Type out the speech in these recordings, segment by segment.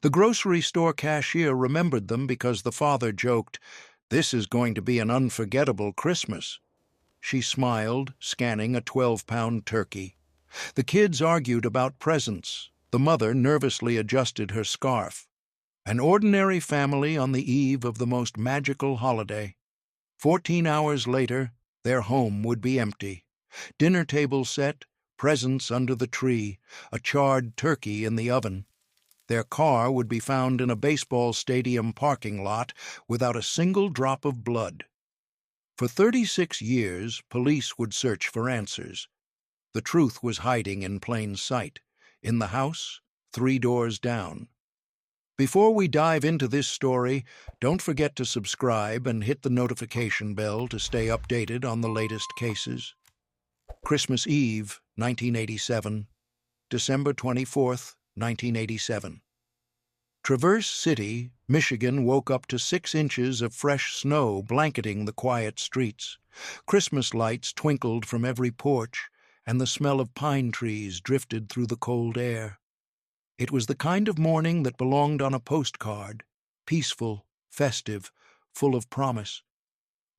The grocery store cashier remembered them because the father joked, "This is going to be an unforgettable Christmas." She smiled, scanning a 12-pound turkey. The kids argued about presents. The mother nervously adjusted her scarf. An ordinary family on the eve of the most magical holiday. 14 hours later, their home would be empty. Dinner table set, presents under the tree, a charred turkey in the oven. Their car would be found in a baseball stadium parking lot without a single drop of blood. For 36 years, police would search for answers. The truth was hiding in plain sight, in the house, 3 doors down. Before we dive into this story, don't forget to subscribe and hit the notification bell to stay updated on the latest cases. Christmas Eve, 1987, December 24th, 1987. Traverse City, Michigan woke up to 6 inches of fresh snow blanketing the quiet streets. Christmas lights twinkled from every porch, and the smell of pine trees drifted through the cold air. It was the kind of morning that belonged on a postcard, peaceful, festive, full of promise.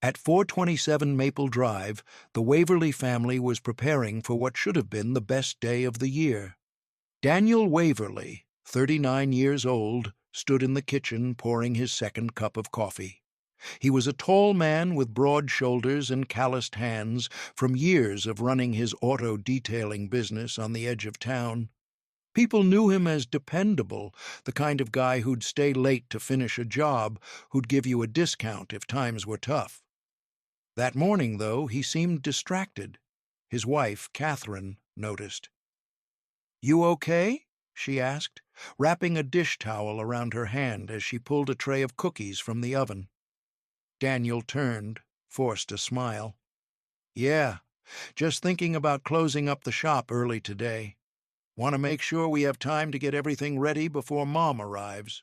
At 427 Maple Drive, the Waverly family was preparing for what should have been the best day of the year. Daniel Waverly, 39 years old, stood in the kitchen pouring his second cup of coffee. He was a tall man with broad shoulders and calloused hands from years of running his auto detailing business on the edge of town. People knew him as dependable, the kind of guy who'd stay late to finish a job, who'd give you a discount if times were tough. That morning, though, he seemed distracted. His wife, Catherine, noticed. "You okay?" she asked, wrapping a dish towel around her hand as she pulled a tray of cookies from the oven. Daniel turned, forced a smile. "Yeah, just thinking about closing up the shop early today. Want to make sure we have time to get everything ready before Mom arrives."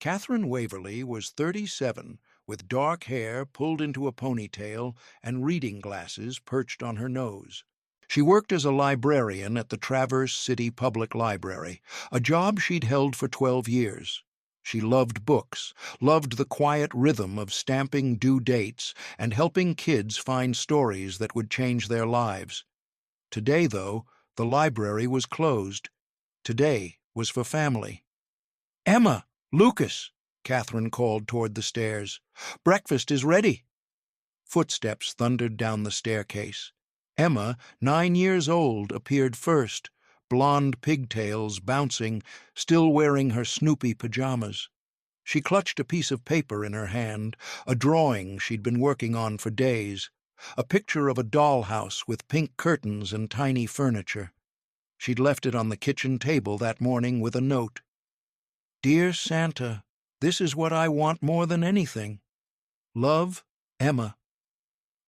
Catherine Waverly was 37, with dark hair pulled into a ponytail and reading glasses perched on her nose. She worked as a librarian at the Traverse City Public Library, a job she'd held for 12 years. She loved books, loved the quiet rhythm of stamping due dates and helping kids find stories that would change their lives. Today, though, the library was closed. Today was for family. "Emma! Lucas!" Catherine called toward the stairs. "Breakfast is ready." Footsteps thundered down the staircase. Emma, 9 years old, appeared first, blonde pigtails bouncing, still wearing her Snoopy pajamas. She clutched a piece of paper in her hand, a drawing she'd been working on for days, a picture of a dollhouse with pink curtains and tiny furniture. She'd left it on the kitchen table that morning with a note. "Dear Santa, this is what I want more than anything. Love, Emma."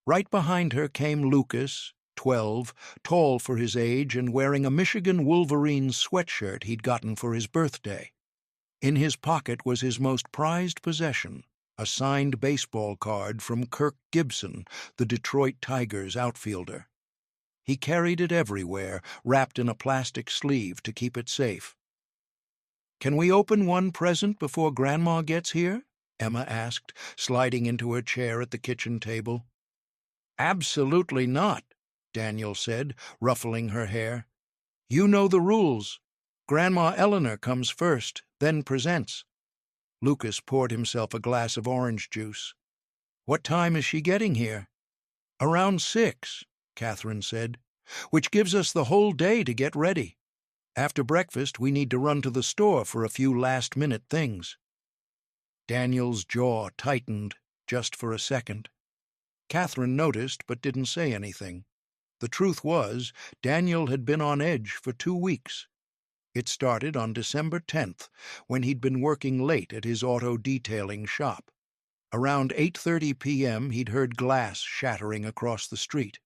Right behind her came Lucas, 12, tall for his age and wearing a Michigan Wolverines sweatshirt he'd gotten for his birthday. In his pocket was his most prized possession, a signed baseball card from Kirk Gibson, the Detroit Tigers outfielder. He carried it everywhere, wrapped in a plastic sleeve to keep it safe. "Can we open one present before Grandma gets here?" Emma asked, sliding into her chair at the kitchen table. "Absolutely not," Daniel said, ruffling her hair. "You know the rules. Grandma Eleanor comes first, then presents." Lucas poured himself a glass of orange juice. "What time is she getting here?" "Around 6, Catherine said, "which gives us the whole day to get ready. After breakfast, we need to run to the store for a few last-minute things." Daniel's jaw tightened just for a second. Catherine noticed but didn't say anything. The truth was, Daniel had been on edge for 2 weeks. It started on December 10th, when he'd been working late at his auto detailing shop. Around 8:30 p.m., he'd heard glass shattering across the street.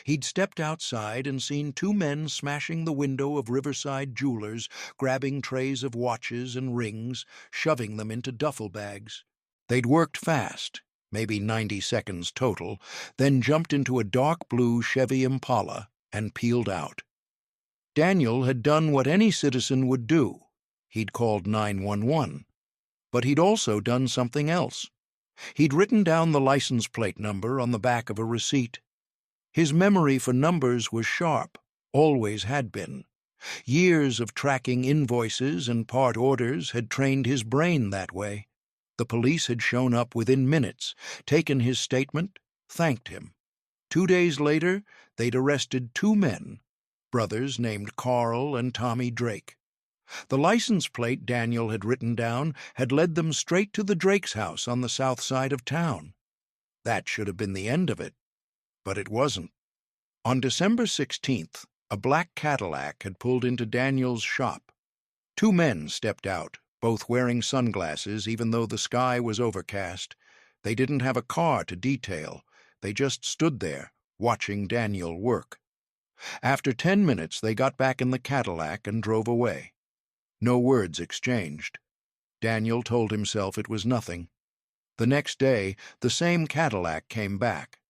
He'd stepped outside and seen 2 men smashing the window of Riverside Jewelers, grabbing trays of watches and rings, shoving them into duffel bags. They'd worked fast, maybe 90 seconds total, then jumped into a dark blue Chevy Impala and peeled out. Daniel had done what any citizen would do. He'd called 911. But he'd also done something else. He'd written down the license plate number on the back of a receipt. His memory for numbers was sharp, always had been. Years of tracking invoices and part orders had trained his brain that way. The police had shown up within minutes, taken his statement, thanked him. 2 days later, they'd arrested 2 men, brothers named Carl and Tommy Drake. The license plate Daniel had written down had led them straight to the Drake's house on the south side of town. That should have been the end of it, but it wasn't. On December 16th, a black Cadillac had pulled into Daniel's shop. 2 men stepped out, both wearing sunglasses even though the sky was overcast. They didn't have a car to detail. They just stood there, watching Daniel work. After 10 minutes, they got back in the Cadillac and drove away. No words exchanged. Daniel told himself it was nothing. The next day, the same Cadillac came back.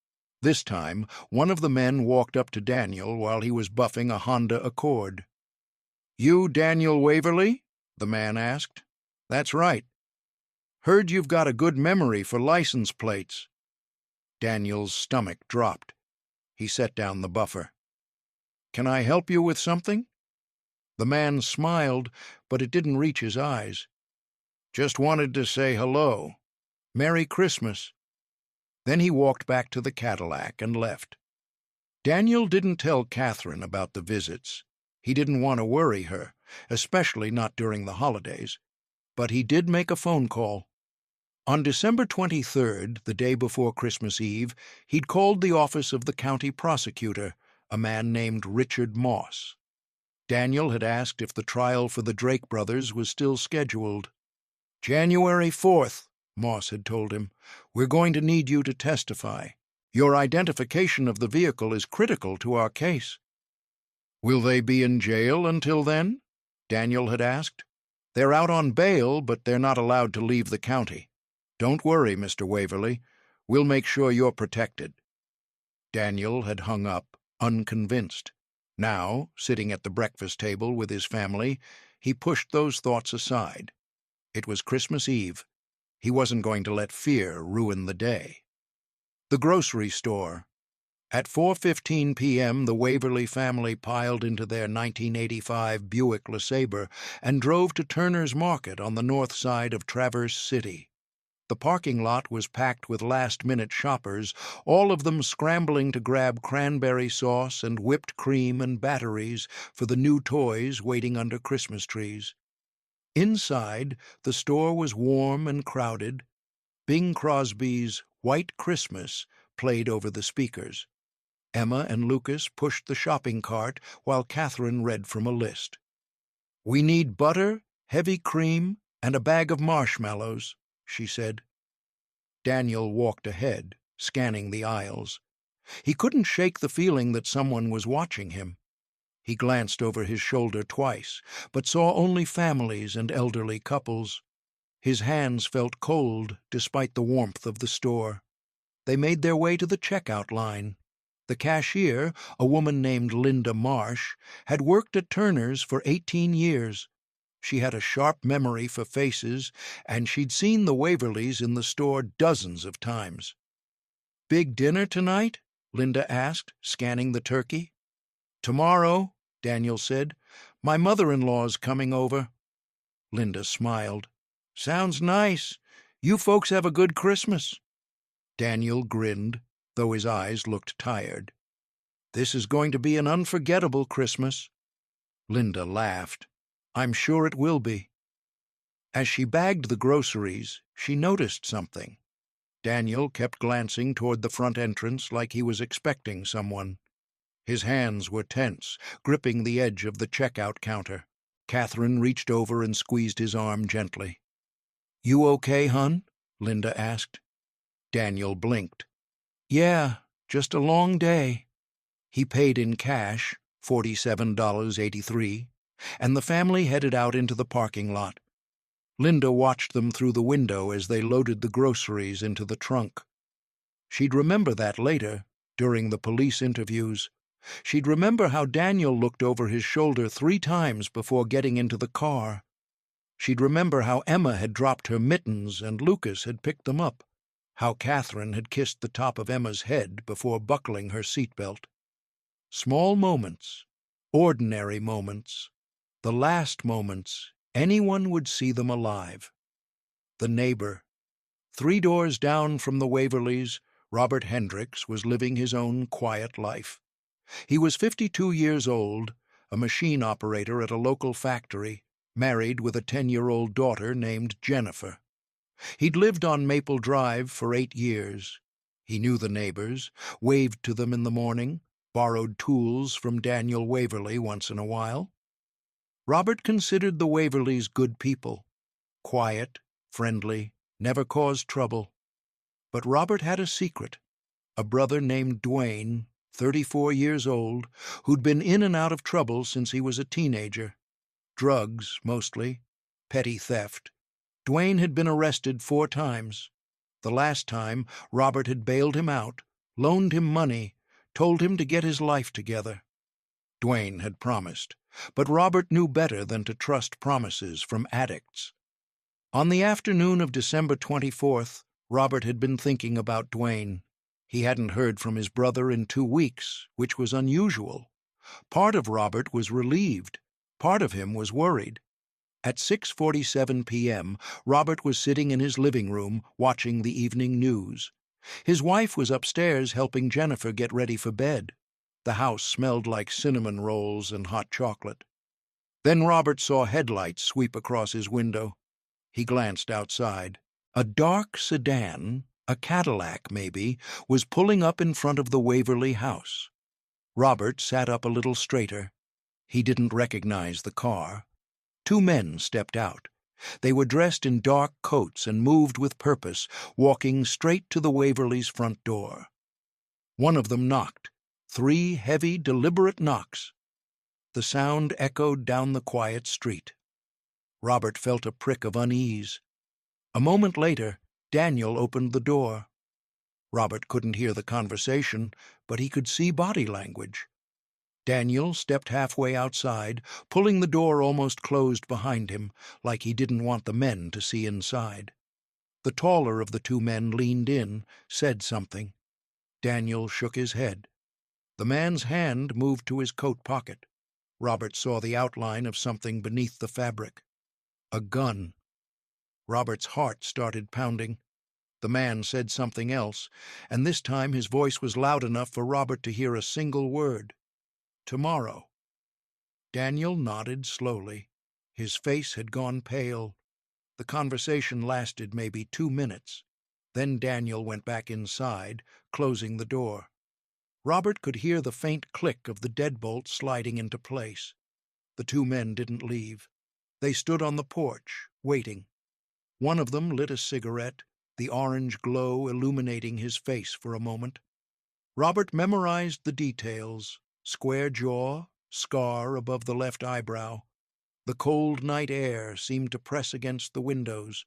This time, one of the men walked up to Daniel while he was buffing a Honda Accord. "You Daniel Waverly?" the man asked. "That's right. Heard you've got a good memory for license plates." Daniel's stomach dropped. He set down the buffer. "Can I help you with something?" The man smiled, but it didn't reach his eyes. "Just wanted to say hello. Merry Christmas." Then he walked back to the Cadillac and left. Daniel didn't tell Catherine about the visits. He didn't want to worry her, especially not during the holidays. But he did make a phone call. On December 23rd, the day before Christmas Eve, he'd called the office of the county prosecutor, a man named Richard Moss. Daniel had asked if the trial for the Drake brothers was still scheduled. "January 4th, Moss had told him. "We're going to need you to testify. Your identification of the vehicle is critical to our case." "Will they be in jail until then?" Daniel had asked. "They're out on bail, but they're not allowed to leave the county. Don't worry, Mr. Waverly. We'll make sure you're protected." Daniel had hung up, unconvinced. Now, sitting at the breakfast table with his family, he pushed those thoughts aside. It was Christmas Eve. He wasn't going to let fear ruin the day. The grocery store. At 4:15 p.m., the Waverly family piled into their 1985 Buick LeSabre and drove to Turner's Market on the north side of Traverse City. The parking lot was packed with last-minute shoppers, all of them scrambling to grab cranberry sauce and whipped cream and batteries for the new toys waiting under Christmas trees. Inside, the store was warm and crowded. Bing Crosby's White Christmas played over the speakers. Emma and Lucas pushed the shopping cart while Catherine read from a list. "We need butter, heavy cream, and a bag of marshmallows," she said. Daniel walked ahead, scanning the aisles. He couldn't shake the feeling that someone was watching him. He glanced over his shoulder twice, but saw only families and elderly couples. His hands felt cold despite the warmth of the store. They made their way to the checkout line. The cashier, a woman named Linda Marsh, had worked at Turner's for 18 years. She had a sharp memory for faces, and she'd seen the Waverlys in the store dozens of times. "Big dinner tonight?" Linda asked, scanning the turkey. "Tomorrow," Daniel said. "My mother-in-law's coming over." Linda smiled. "Sounds nice. You folks have a good Christmas." Daniel grinned, though his eyes looked tired. "This is going to be an unforgettable Christmas." Linda laughed. "I'm sure it will be." As she bagged the groceries, she noticed something. Daniel kept glancing toward the front entrance like he was expecting someone. His hands were tense, gripping the edge of the checkout counter. Catherine reached over and squeezed his arm gently. "You okay, hun?" Linda asked. Daniel blinked. "Yeah, just a long day." He paid in cash, $47.83, and the family headed out into the parking lot. Linda watched them through the window as they loaded the groceries into the trunk. She'd remember that later, during the police interviews. She'd remember how Daniel looked over his shoulder 3 times before getting into the car. She'd remember how Emma had dropped her mittens and Lucas had picked them up, how Catherine had kissed the top of Emma's head before buckling her seatbelt. Small moments, ordinary moments, the last moments anyone would see them alive. The neighbor. 3 doors down from the Waverleys, Robert Hendricks was living his own quiet life. He was 52 years old, a machine operator at a local factory, married with a 10-year-old daughter named Jennifer. He'd lived on Maple Drive for 8 years. He knew the neighbors, waved to them in the morning, borrowed tools from Daniel Waverley once in a while. Robert considered the Waverleys good people, quiet, friendly, never caused trouble. But Robert had a secret, a brother named Dwayne, 34 years old, who'd been in and out of trouble since he was a teenager. Drugs, mostly, petty theft. Dwayne had been arrested 4 times. The last time, Robert had bailed him out, loaned him money, told him to get his life together. Dwayne had promised, but Robert knew better than to trust promises from addicts. On the afternoon of December 24th, Robert had been thinking about Dwayne. He hadn't heard from his brother in 2 weeks, which was unusual. Part of Robert was relieved. Part of him was worried. At 6:47 p.m., Robert was sitting in his living room watching the evening news. His wife was upstairs helping Jennifer get ready for bed. The house smelled like cinnamon rolls and hot chocolate. Then Robert saw headlights sweep across his window. He glanced outside. A dark sedan, a Cadillac maybe, was pulling up in front of the Waverley house. Robert sat up a little straighter. He didn't recognize the car. 2 men stepped out. They were dressed in dark coats and moved with purpose, walking straight to the Waverleys' front door. One of them knocked. 3 heavy, deliberate knocks. The sound echoed down the quiet street. Robert felt a prick of unease. A moment later, Daniel opened the door. Robert couldn't hear the conversation, but he could see body language. Daniel stepped halfway outside, pulling the door almost closed behind him, like he didn't want the men to see inside. The taller of the 2 men leaned in, said something. Daniel shook his head. The man's hand moved to his coat pocket. Robert saw the outline of something beneath the fabric. A gun. Robert's heart started pounding. The man said something else, and this time his voice was loud enough for Robert to hear a single word. Tomorrow. Daniel nodded slowly. His face had gone pale. The conversation lasted maybe 2 minutes. Then Daniel went back inside, closing the door. Robert could hear the faint click of the deadbolt sliding into place. The 2 men didn't leave. They stood on the porch, waiting. One of them lit a cigarette, the orange glow illuminating his face for a moment. Robert memorized the details: square jaw, scar above the left eyebrow. The cold night air seemed to press against the windows.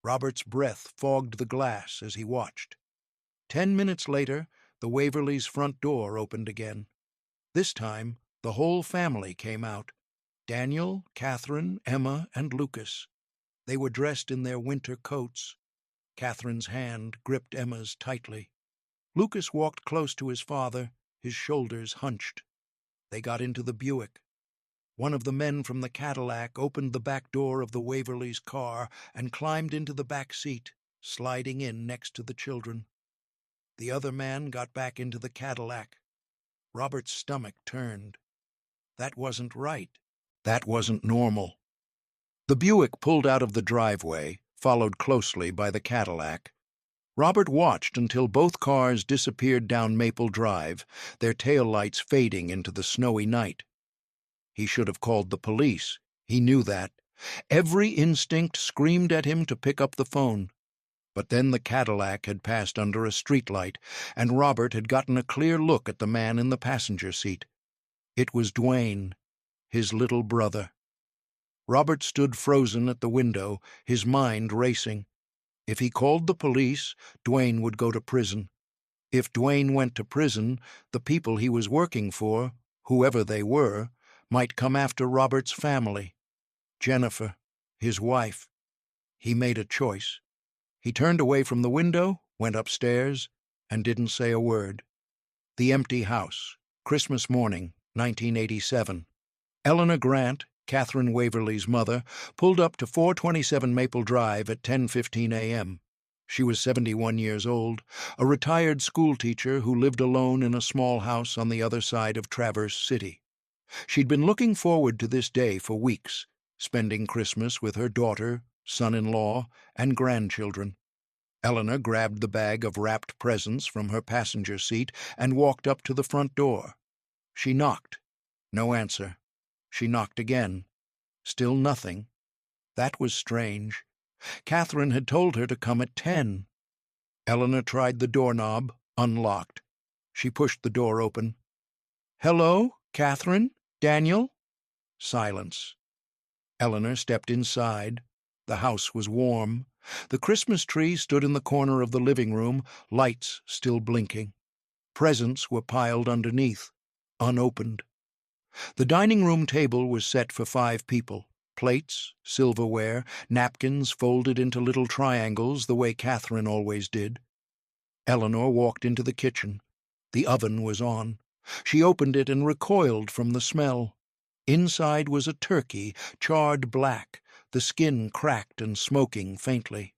Robert's breath fogged the glass as he watched. 10 minutes later, the Waverleys' front door opened again. This time, the whole family came out. Daniel, Catherine, Emma, and Lucas. They were dressed in their winter coats. Catherine's hand gripped Emma's tightly. Lucas walked close to his father, his shoulders hunched. They got into the Buick. One of the men from the Cadillac opened the back door of the Waverleys' car and climbed into the back seat, sliding in next to the children. The other man got back into the Cadillac. Robert's stomach turned. That wasn't right. That wasn't normal. The Buick pulled out of the driveway, followed closely by the Cadillac. Robert watched until both cars disappeared down Maple Drive, their taillights fading into the snowy night. He should have called the police. He knew that. Every instinct screamed at him to pick up the phone. But then the Cadillac had passed under a streetlight, and Robert had gotten a clear look at the man in the passenger seat. It was Dwayne, his little brother. Robert stood frozen at the window, his mind racing. If he called the police, Dwayne would go to prison. If Dwayne went to prison, the people he was working for, whoever they were, might come after Robert's family. Jennifer. his wife. He made a choice. He turned away from the window, went upstairs, and didn't say a word. The empty house. Christmas morning, 1987. Eleanor Grant, Catherine Waverley's mother, pulled up to 427 Maple Drive at 10:15 a.m. She was 71 years old, a retired schoolteacher who lived alone in a small house on the other side of Traverse City. She'd been looking forward to this day for weeks, spending Christmas with her daughter, son-in-law, and grandchildren. Eleanor grabbed the bag of wrapped presents from her passenger seat and walked up to the front door. She knocked. No answer. She knocked again. Still nothing. That was strange. Catherine had told her to come at 10. Eleanor tried the doorknob, unlocked. She pushed the door open. "Hello, Catherine? Daniel?" Silence. Eleanor stepped inside. The house was warm. The Christmas tree stood in the corner of the living room, lights still blinking. Presents were piled underneath, unopened. The dining room table was set for 5 people. Plates, silverware, napkins folded into little triangles the way Catherine always did. Eleanor walked into the kitchen. The oven was on. She opened it and recoiled from the smell. Inside was a turkey, charred black, the skin cracked and smoking faintly.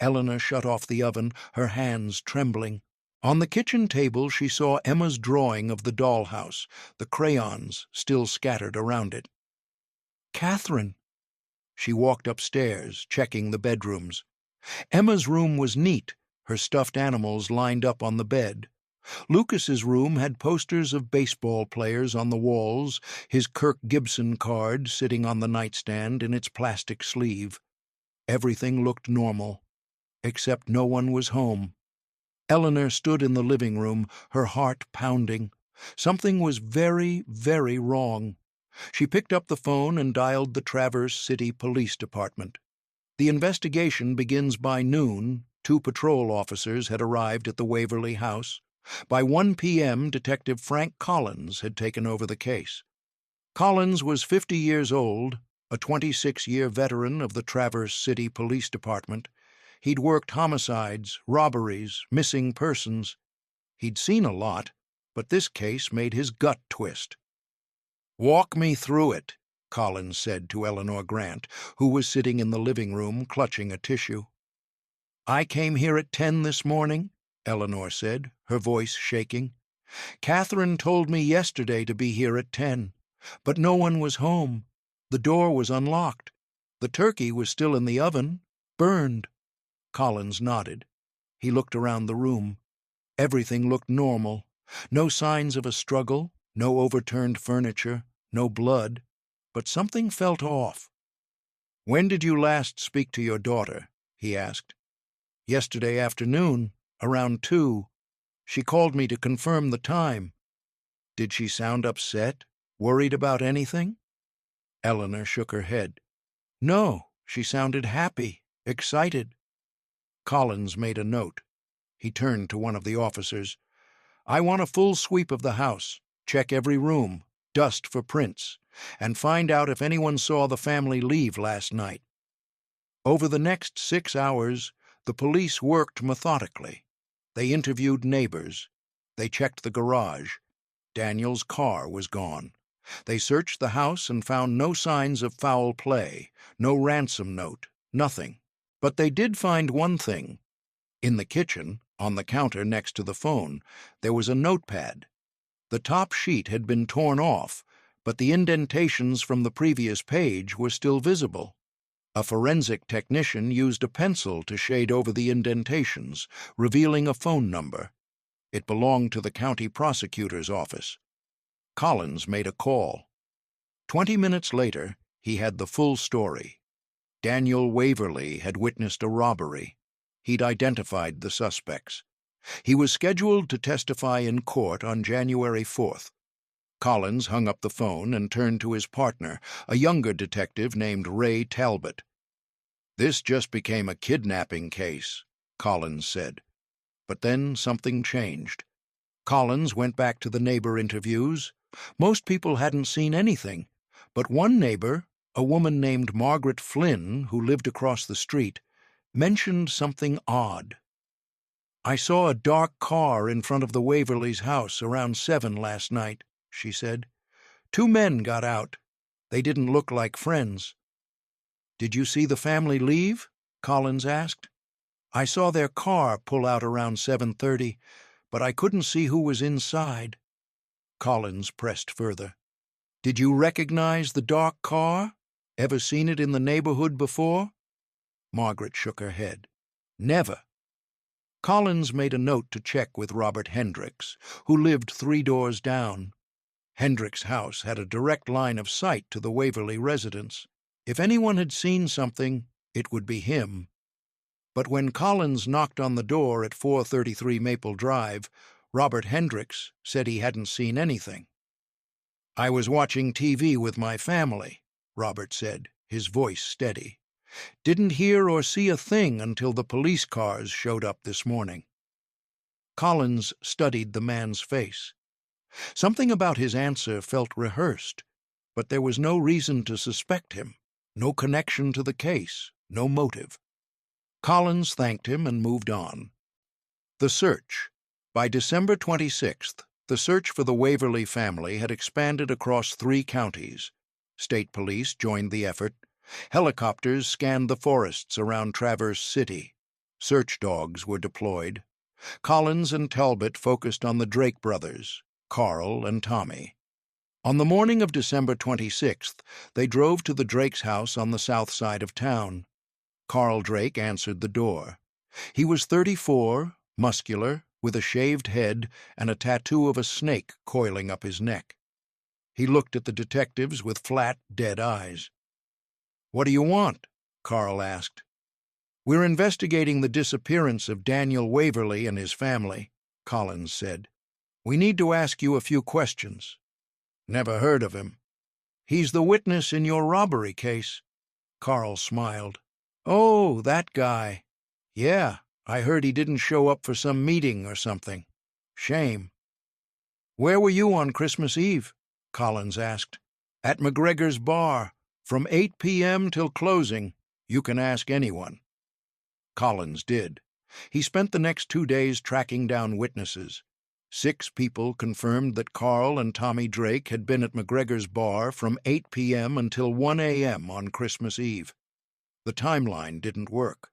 Eleanor shut off the oven, her hands trembling. On the kitchen table she saw Emma's drawing of the dollhouse, the crayons still scattered around it. "Catherine!" She walked upstairs, checking the bedrooms. Emma's room was neat, her stuffed animals lined up on the bed. Lucas's room had posters of baseball players on the walls, his Kirk Gibson card sitting on the nightstand in its plastic sleeve. Everything looked normal, except no one was home. Eleanor stood in the living room, her heart pounding. Something was very, very wrong. She picked up the phone and dialed the Traverse City Police Department. The investigation begins by noon. 2 patrol officers had arrived at the Waverley house. By 1 p.m., Detective Frank Collins had taken over the case. Collins was 50 years old, a 26-year veteran of the Traverse City Police Department. He'd worked homicides, robberies, missing persons. He'd seen a lot, but this case made his gut twist. "Walk me through it," Collins said to Eleanor Grant, who was sitting in the living room clutching a tissue. "I came here at 10 this morning," Eleanor said, her voice shaking. "Catherine told me yesterday to be here at 10, but no one was home. The door was unlocked. The turkey was still in the oven, burned." Collins nodded. He looked around the room. Everything looked normal. No signs of a struggle, no overturned furniture, no blood, but something felt off. "When did you last speak to your daughter?" he asked. "Yesterday afternoon, around 2. She called me to confirm the time." "Did she sound upset, worried about anything?" Eleanor shook her head. "No, she sounded happy, excited." Collins made a note. He turned to one of the officers. "I want a full sweep of the house. Check every room, dust for prints, and find out if anyone saw the family leave last night." Over the next 6 hours, the police worked methodically. They interviewed neighbors. They checked the garage. Daniel's car was gone. They searched the house and found no signs of foul play, no ransom note, nothing. But they did find one thing. In the kitchen, on the counter next to the phone, there was a notepad. The top sheet had been torn off, but the indentations from the previous page were still visible. A forensic technician used a pencil to shade over the indentations, revealing a phone number. It belonged to the county prosecutor's office. Collins made a call. 20 minutes later, he had the full story. Daniel Waverley had witnessed a robbery. He'd identified the suspects. He was scheduled to testify in court on January 4th. Collins hung up the phone and turned to his partner, a younger detective named Ray Talbot. "This just became a kidnapping case," Collins said. But then something changed. Collins went back to the neighbor interviews. Most people hadn't seen anything, but one neighbor, A woman named Margaret Flynn, who lived across the street, mentioned something odd. "I saw a dark car in front of the Waverleys' house around 7 last night," she said. "Two men got out. They didn't look like friends." "Did you see the family leave?" Collins asked. "I saw their car pull out around 7:30, but I couldn't see who was inside." Collins pressed further. "Did you recognize the dark car? Ever seen it in the neighborhood before?" Margaret shook her head. "Never." Collins made a note to check with Robert Hendricks, who lived 3 doors down. Hendricks' house had a direct line of sight to the Waverley residence. If anyone had seen something, it would be him. But when Collins knocked on the door at 433 Maple Drive, Robert Hendricks said he hadn't seen anything. "I was watching TV with my family," Robert said, his voice steady. "Didn't hear or see a thing until the police cars showed up this morning." Collins studied the man's face. Something about his answer felt rehearsed, but there was no reason to suspect him, no connection to the case, no motive. Collins thanked him and moved on. The search. By December 26th, the search for the Waverley family had expanded across 3 counties. State police joined the effort. Helicopters scanned the forests around Traverse City. Search dogs were deployed. Collins and Talbot focused on the Drake brothers, Carl and Tommy. On the morning of December 26th, they drove to the Drake's house on the south side of town. Carl Drake answered the door. He was 34, muscular, with a shaved head and a tattoo of a snake coiling up his neck. He looked at the detectives with flat, dead eyes. "What do you want?" Carl asked. "We're investigating the disappearance of Daniel Waverley and his family," Collins said. "We need to ask you a few questions." "Never heard of him." "He's the witness in your robbery case." Carl smiled. "Oh, that guy. Yeah, I heard he didn't show up for some meeting or something. Shame." "Where were you on Christmas Eve?" Collins asked. "At McGregor's bar, from 8 p.m. till closing. You can ask anyone." Collins did. He spent the next 2 days tracking down witnesses. 6 people confirmed that Carl and Tommy Drake had been at McGregor's bar from 8 p.m. until 1 a.m. on Christmas Eve. The timeline didn't work.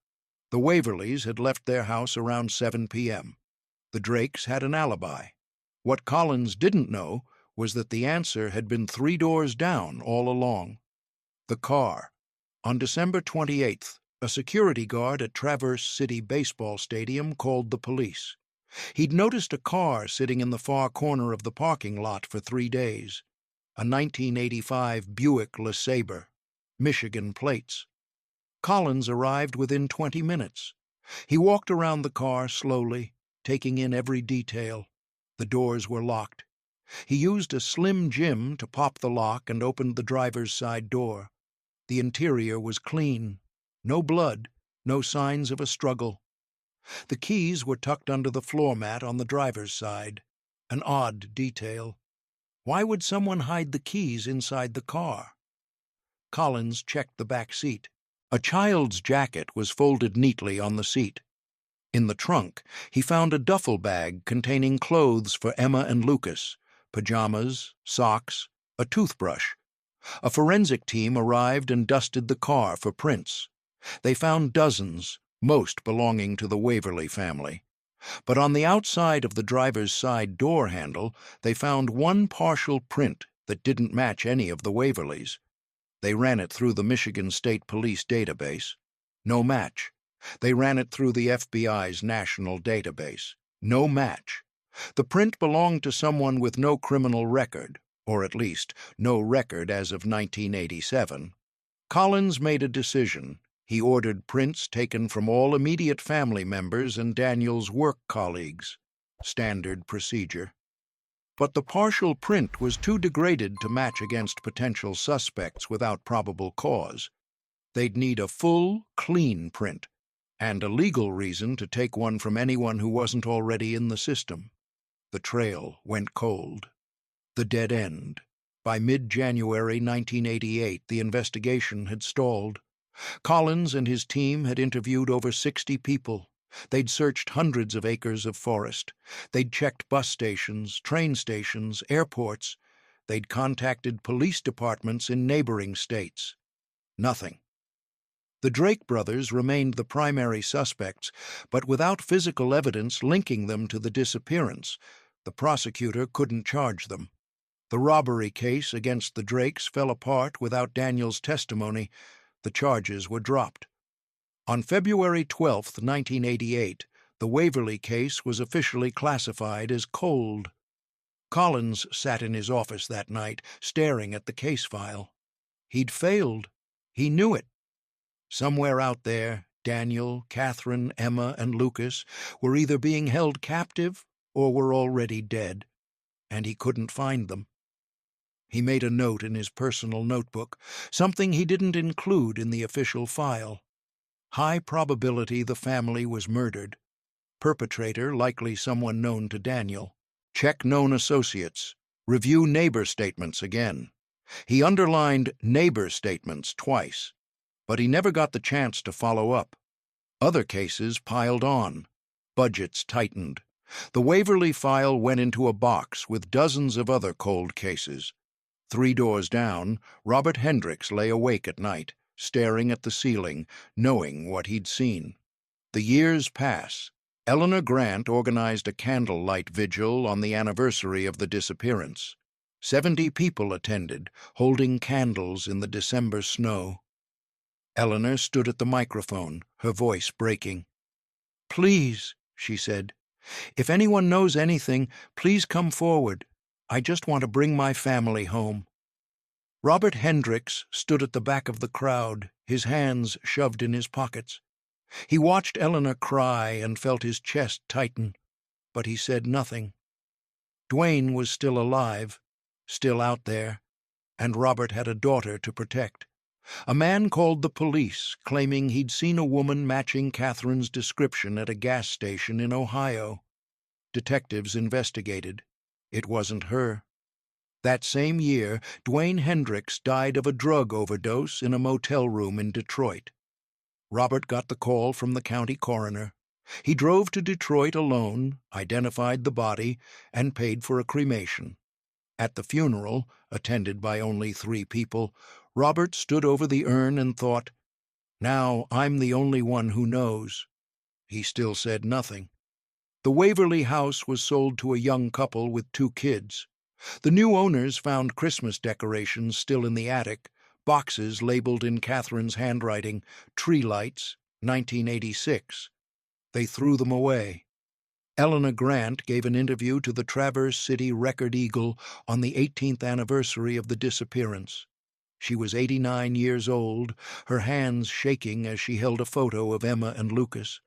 The Waverleys had left their house around 7 p.m. The Drakes had an alibi. What Collins didn't know was that the answer had been 3 doors down all along. The car. On December 28th, a security guard at Traverse City Baseball Stadium called the police. He'd noticed a car sitting in the far corner of the parking lot for 3 days. A 1985 Buick LeSabre, Michigan plates. Collins arrived within 20 minutes. He walked around the car slowly, taking in every detail. The doors were locked. He used a Slim Jim to pop the lock and opened the driver's side door. The interior was clean. No blood, no signs of a struggle. The keys were tucked under the floor mat on the driver's side. An odd detail. Why would someone hide the keys inside the car? Collins checked the back seat. A child's jacket was folded neatly on the seat. In the trunk, he found a duffel bag containing clothes for Emma and Lucas, pajamas, socks, a toothbrush. A forensic team arrived and dusted the car for prints. They found dozens, most belonging to the Waverley family. But on the outside of the driver's side door handle, they found one partial print that didn't match any of the Waverleys. They ran it through the Michigan State Police database. No match. They ran it through the FBI's national database. No match. The print belonged to someone with no criminal record, or at least no record as of 1987. Collins made a decision. He ordered prints taken from all immediate family members and Daniel's work colleagues. Standard procedure. But the partial print was too degraded to match against potential suspects without probable cause. They'd need a full, clean print, and a legal reason to take one from anyone who wasn't already in the system. The trail went cold. The dead end. By mid-January 1988, the investigation had stalled. Collins and his team had interviewed over 60 people. They'd searched hundreds of acres of forest. They'd checked bus stations, train stations, airports. They'd contacted police departments in neighboring states. Nothing. The Drake brothers remained the primary suspects, but without physical evidence linking them to the disappearance, the prosecutor couldn't charge them. The robbery case against the Drakes fell apart without Daniel's testimony. The charges were dropped. On February 12, 1988, the Waverly case was officially classified as cold. Collins sat in his office that night, staring at the case file. He'd failed. He knew it. Somewhere out there, Daniel, Catherine, Emma, and Lucas were either being held captive or were already dead, and he couldn't find them. He made a note in his personal notebook, something he didn't include in the official file. High probability the family was murdered. Perpetrator likely someone known to Daniel. Check known associates. Review neighbor statements again. He underlined neighbor statements twice, but he never got the chance to follow up. Other cases piled on. Budgets tightened. The Waverly file went into a box with dozens of other cold cases. 3 doors down, Robert Hendricks lay awake at night, staring at the ceiling, knowing what he'd seen. The years pass. Eleanor Grant organized a candlelight vigil on the anniversary of the disappearance. 70 people attended, holding candles in the December snow. Eleanor stood at the microphone, her voice breaking. "Please," she said, "if anyone knows anything, please come forward. I just want to bring my family home." Robert Hendricks stood at the back of the crowd, his hands shoved in his pockets. He watched Eleanor cry and felt his chest tighten, but he said nothing. Dwayne was still alive, still out there, and Robert had a daughter to protect. A man called the police, claiming he'd seen a woman matching Catherine's description at a gas station in Ohio. Detectives investigated. It wasn't her. That same year, Dwayne Hendricks died of a drug overdose in a motel room in Detroit. Robert got the call from the county coroner. He drove to Detroit alone, identified the body, and paid for a cremation. At the funeral, attended by only 3 people, Robert stood over the urn and thought, "Now I'm the only one who knows." He still said nothing. The Waverly house was sold to a young couple with 2 kids. The new owners found Christmas decorations still in the attic, boxes labeled in Catherine's handwriting, "Tree lights, 1986. They threw them away. Eleanor Grant gave an interview to the Traverse City Record-Eagle on the 18th anniversary of the disappearance. She was 89 years old, her hands shaking as she held a photo of Emma and Lucas.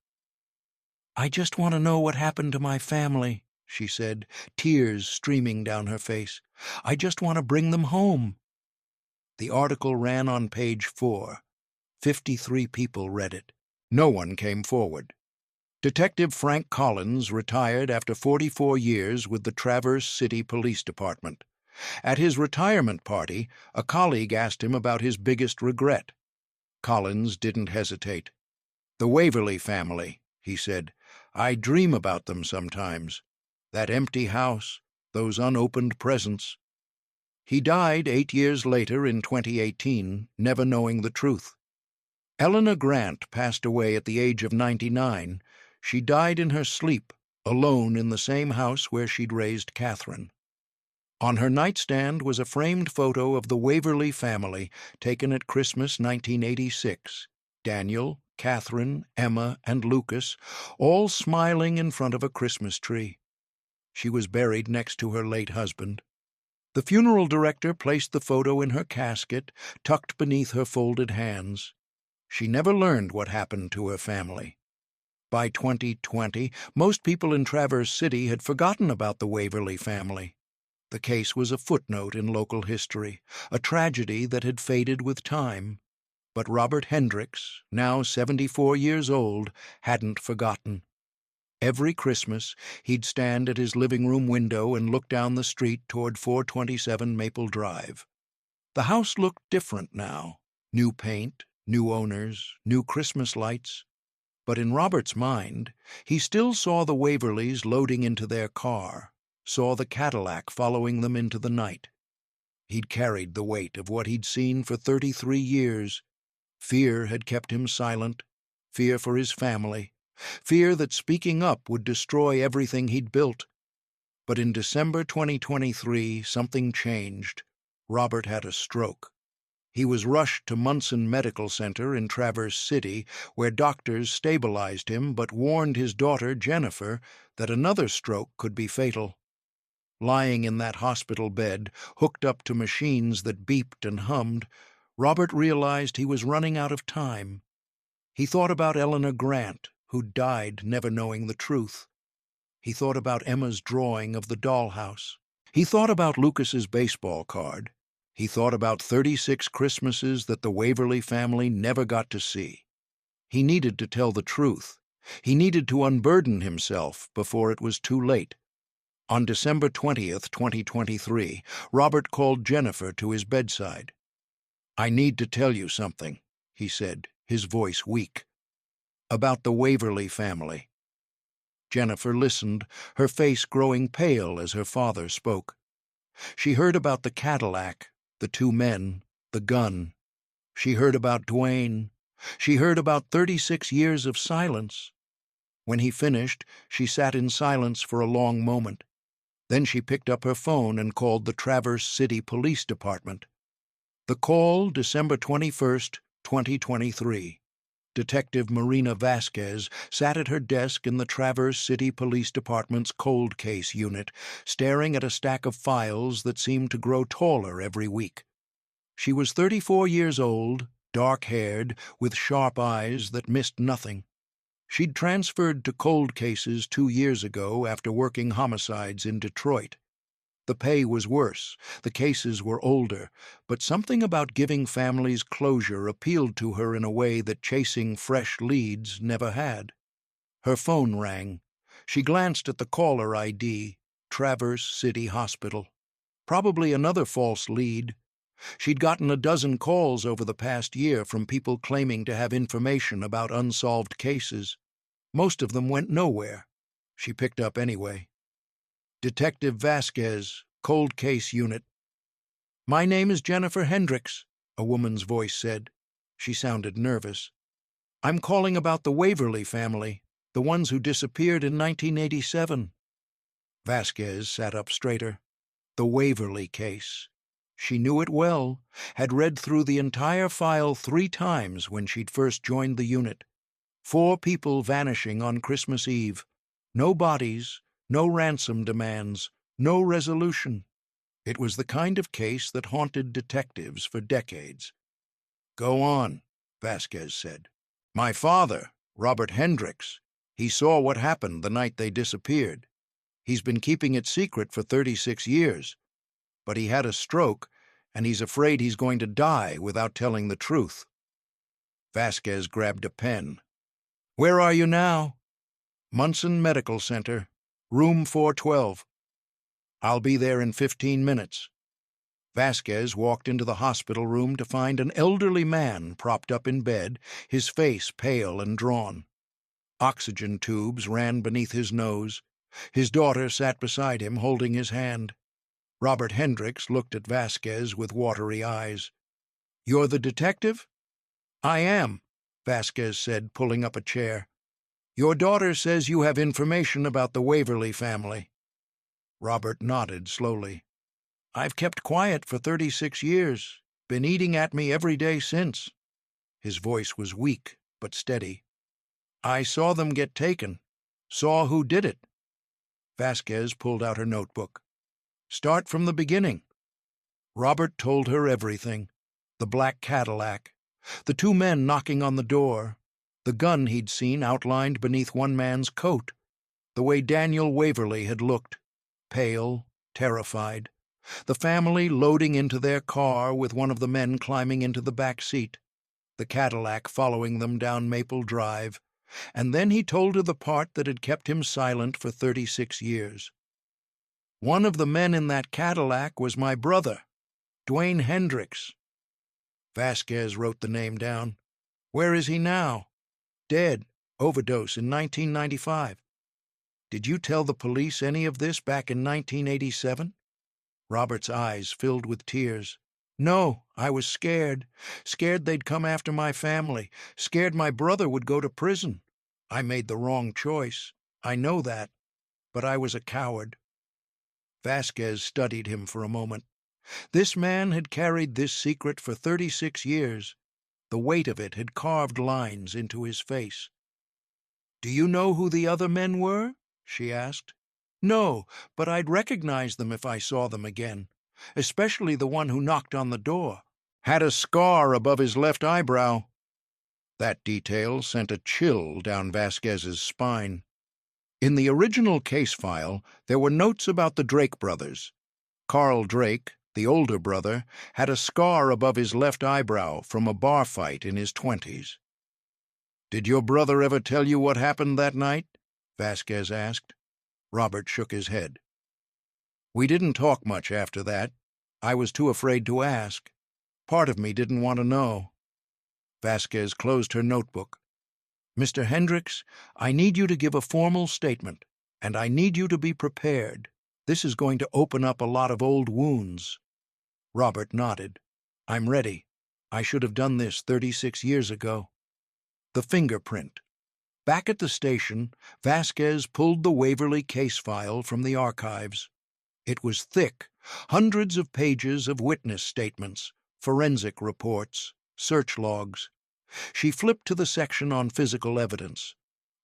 "I just want to know what happened to my family," she said, tears streaming down her face. "I just want to bring them home." The article ran on page 4. 53 people read it. No one came forward. Detective Frank Collins retired after 44 years with the Traverse City Police Department. At his retirement party, a colleague asked him about his biggest regret. Collins didn't hesitate. "The Waverly family," he said. "I dream about them sometimes. That empty house, those unopened presents." He died 8 years later in 2018, never knowing the truth. Eleanor Grant passed away at the age of 99. She died in her sleep, alone in the same house where she'd raised Catherine. On her nightstand was a framed photo of the Waverly family taken at Christmas 1986. Daniel, Catherine, Emma, and Lucas, all smiling in front of a Christmas tree. She was buried next to her late husband. The funeral director placed the photo in her casket, tucked beneath her folded hands. She never learned what happened to her family. By 2020, most people in Traverse City had forgotten about the Waverly family. The case was a footnote in local history, a tragedy that had faded with time. But Robert Hendricks, now 74 years old, hadn't forgotten. Every Christmas, he'd stand at his living room window and look down the street toward 427 Maple Drive. The house looked different now. New paint, new owners, new Christmas lights. But in Robert's mind, he still saw the Waverleys loading into their car, saw the Cadillac following them into the night. He'd carried the weight of what he'd seen for 33 years. Fear had kept him silent, fear for his family, fear that speaking up would destroy everything he'd built. But in December 2023, something changed. Robert had a stroke. He was rushed to Munson Medical Center in Traverse City, where doctors stabilized him but warned his daughter, Jennifer, that another stroke could be fatal. Lying in that hospital bed, hooked up to machines that beeped and hummed, Robert realized he was running out of time. He thought about Eleanor Grant, who died never knowing the truth. He thought about Emma's drawing of the dollhouse. He thought about Lucas's baseball card. He thought about 36 Christmases that the Waverly family never got to see. He needed to tell the truth. He needed to unburden himself before it was too late. On December 20th, 2023, Robert called Jennifer to his bedside. "I need to tell you something," he said, his voice weak. "About the Waverly family." Jennifer listened, her face growing pale as her father spoke. She heard about the Cadillac, the two men, the gun. She heard about Dwayne. She heard about 36 years of silence. When he finished, she sat in silence for a long moment. Then she picked up her phone and called the Traverse City Police Department. The call, December 21st, 2023. Detective Marina Vasquez sat at her desk in the Traverse City Police Department's cold case unit, staring at a stack of files that seemed to grow taller every week. She was 34 years old, dark-haired, with sharp eyes that missed nothing. She'd transferred to cold cases 2 years ago after working homicides in Detroit. The pay was worse, the cases were older, but something about giving families closure appealed to her in a way that chasing fresh leads never had. Her phone rang. She glanced at the caller ID, Traverse City Hospital. Probably another false lead. She'd gotten a dozen calls over the past year from people claiming to have information about unsolved cases. Most of them went nowhere. She picked up anyway. "Detective Vasquez, Cold Case Unit." "My name is Jennifer Hendricks," a woman's voice said. She sounded nervous. "I'm calling about the Waverly family, the ones who disappeared in 1987. Vasquez sat up straighter. The Waverly case. She knew it well, had read through the entire file 3 times when she'd first joined the unit. 4 people vanishing on Christmas Eve. No bodies, no ransom demands, no resolution. It was the kind of case that haunted detectives for decades. "Go on," Vasquez said. "My father, Robert Hendricks, he saw what happened the night they disappeared. He's been keeping it secret for 36 years. But he had a stroke, and he's afraid he's going to die without telling the truth." Vasquez grabbed a pen. "Where are you now?" "Munson Medical Center, room 412. "I'll be there in 15 minutes. Vasquez walked into the hospital room to find an elderly man propped up in bed, his face pale and drawn. Oxygen tubes ran beneath his nose. His daughter sat beside him, holding his hand. Robert Hendricks looked at Vasquez with watery eyes. "You're the detective?" "I am," Vasquez said, pulling up a chair. "Your daughter says you have information about the Waverly family." Robert nodded slowly. "I've kept quiet for 36 years, been eating at me every day since." His voice was weak but steady. "I saw them get taken, saw who did it." Vasquez pulled out her notebook. "Start from the beginning." Robert told her everything. The black Cadillac, the 2 men knocking on the door, the gun he'd seen outlined beneath one man's coat, the way Daniel Waverly had looked, pale, terrified, the family loading into their car with one of the men climbing into the back seat, the Cadillac following them down Maple Drive, And then he told her the part that had kept him silent for 36 years. "One of the men in that Cadillac was my brother, Dwayne Hendricks." Vasquez wrote the name down. "Where is he now?" "Dead. Overdose in 1995. "Did you tell the police any of this back in 1987? Robert's eyes filled with tears. "No, I was scared. Scared they'd come after my family. Scared my brother would go to prison. I made the wrong choice. I know that. But I was a coward." Vasquez studied him for a moment. This man had carried this secret for 36 years. The weight of it had carved lines into his face. "Do you know who the other men were?" she asked. "No, but I'd recognize them if I saw them again, especially the one who knocked on the door. Had a scar above his left eyebrow." That detail sent a chill down Vasquez's spine. In the original case file, there were notes about the Drake brothers. Carl Drake, the older brother, had a scar above his left eyebrow from a bar fight in his 20s. "Did your brother ever tell you what happened that night?" Vasquez asked. Robert shook his head. "We didn't talk much after that. I was too afraid to ask. Part of me didn't want to know." Vasquez closed her notebook. "Mr. Hendricks, I need you to give a formal statement, and I need you to be prepared. This is going to open up a lot of old wounds." Robert nodded. "I'm ready. I should have done this 36 years ago." The fingerprint. Back at the station, Vasquez pulled the Waverly case file from the archives. It was thick, hundreds of pages of witness statements, forensic reports, search logs. She flipped to the section on physical evidence.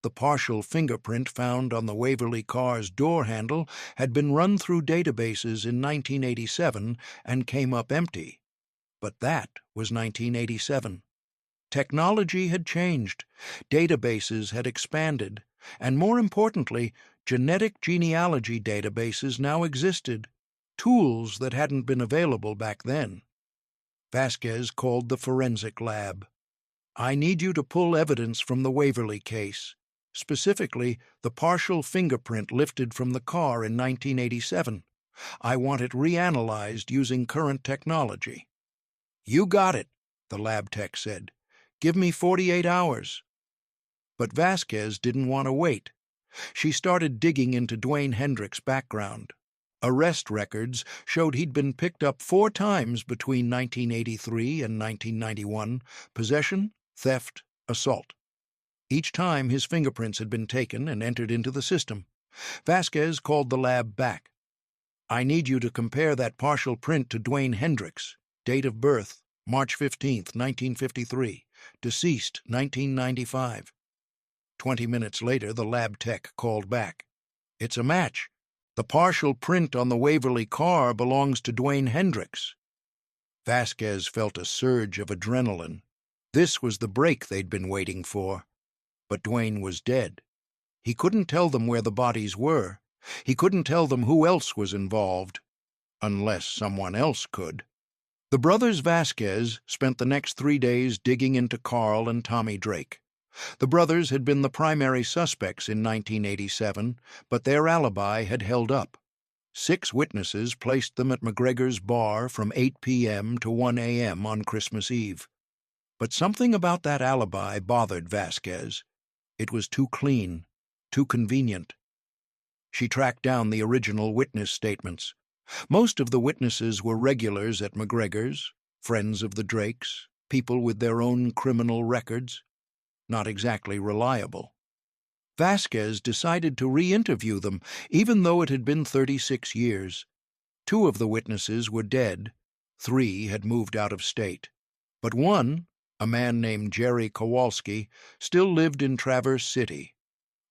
The partial fingerprint found on the Waverly car's door handle had been run through databases in 1987 and came up empty. But that was 1987. Technology had changed, databases had expanded, and more importantly, genetic genealogy databases now existed, tools that hadn't been available back then. Vasquez called the forensic lab. "I need you to pull evidence from the Waverly case, specifically the partial fingerprint lifted from the car in 1987. I want it reanalyzed using current technology." "You got it," the lab tech said. "Give me 48 hours." But Vasquez didn't want to wait. She started digging into Dwayne Hendricks' background. Arrest records showed he'd been picked up 4 times between 1983 and 1991, possession, theft, assault. Each time his fingerprints had been taken and entered into the system. Vasquez called the lab back. "I need you to compare that partial print to Dwayne Hendricks, date of birth, March 15, 1953, deceased 1995. 20 minutes later, the lab tech called back. "It's a match. The partial print on the Waverly car belongs to Dwayne Hendricks." Vasquez felt a surge of adrenaline. This was the break they'd been waiting for. But Dwayne was dead. He couldn't tell them where the bodies were. He couldn't tell them who else was involved. Unless someone else could. The brothers Vasquez spent the next 3 days digging into Carl and Tommy Drake. The brothers had been the primary suspects in 1987, but their alibi had held up. 6 witnesses placed them at McGregor's bar from 8 p.m. to 1 a.m. on Christmas Eve. But something about that alibi bothered Vasquez. It was too clean, too convenient. She tracked down the original witness statements. Most of the witnesses were regulars at McGregor's, friends of the Drakes, people with their own criminal records. Not exactly reliable. Vasquez decided to re-interview them, even though it had been 36 years. 2 of the witnesses were dead. 3 had moved out of state. But one, a man named Jerry Kowalski, still lived in Traverse City.